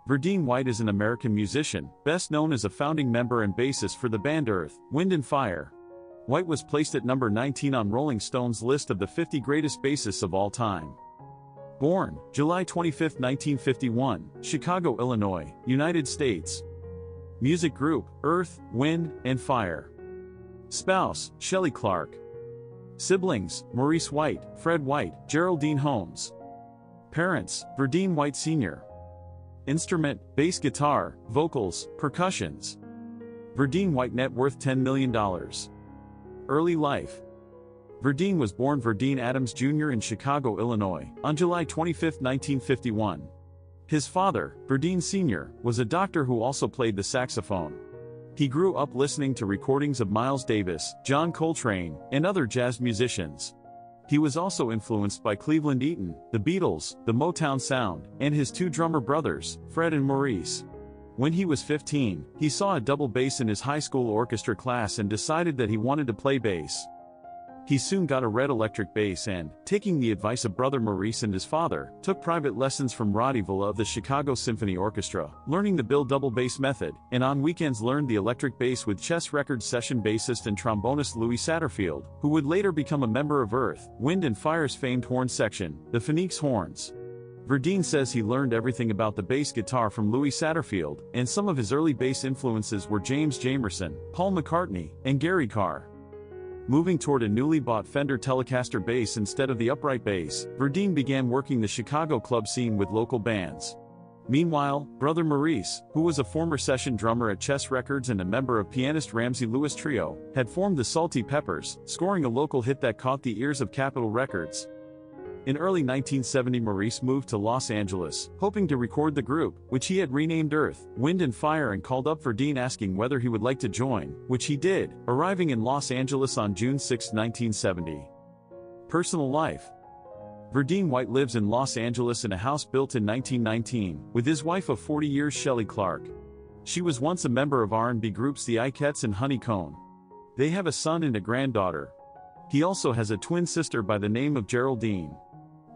Verdine White is an American musician, best known as a founding member and bassist for the band Earth, Wind and Fire. White was placed at number 19 on Rolling Stone's list of the 50 greatest bassists of all time. Born July 25, 1951, Chicago, Illinois, United States. Music group, Earth, Wind, and Fire. Spouse, Shelley Clarke. Siblings, Maurice White, Fred White, Geraldine Holmes. Parents, Verdine White Sr. Instrument, bass guitar, vocals, percussions. Verdine White, net worth $10 million. Early life. Verdine was born Verdine Adams Jr. in Chicago, Illinois, on July 25, 1951. His father, Verdine Sr., was a doctor who also played the saxophone. He grew up listening to recordings of Miles Davis, John Coltrane, and other jazz musicians. He was also influenced by Cleveland Eaton, the Beatles, the Motown sound, and his two drummer brothers, Fred and Maurice. When he was 15, he saw a double bass in his high school orchestra class and decided that he wanted to play bass. He soon got a red electric bass and, taking the advice of brother Maurice and his father, took private lessons from Roddy Villa of the Chicago Symphony Orchestra, learning the Bill double bass method, and on weekends learned the electric bass with Chess Records session bassist and trombonist Louis Satterfield, who would later become a member of Earth, Wind and Fire's famed horn section, the Phoenix Horns. Verdine says he learned everything about the bass guitar from Louis Satterfield, and some of his early bass influences were James Jamerson, Paul McCartney, and Gary Carr. Moving toward a newly bought Fender Telecaster bass instead of the upright bass, Verdine began working the Chicago club scene with local bands. Meanwhile, brother Maurice, who was a former session drummer at Chess Records and a member of pianist Ramsey Lewis Trio, had formed the Salty Peppers, scoring a local hit that caught the ears of Capitol Records. In early 1970, Maurice moved to Los Angeles, hoping to record the group, which he had renamed Earth, Wind and Fire, and called up Verdine asking whether he would like to join, which he did, arriving in Los Angeles on June 6, 1970. Personal life. Verdine White lives in Los Angeles in a house built in 1919, with his wife of 40 years Shelley Clarke. She was once a member of R&B groups the Ikettes and Honeycomb. They have a son and a granddaughter. He also has a twin sister by the name of Geraldine.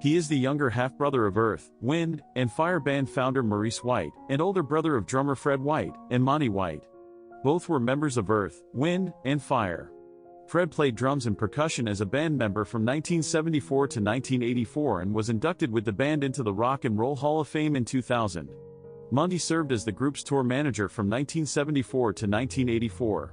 He is the younger half-brother of Earth, Wind, and Fire band founder Maurice White, and older brother of drummer Fred White and Monty White. Both were members of Earth, Wind, and Fire. Fred played drums and percussion as a band member from 1974 to 1984 and was inducted with the band into the Rock and Roll Hall of Fame in 2000. Monty served as the group's tour manager from 1974 to 1984.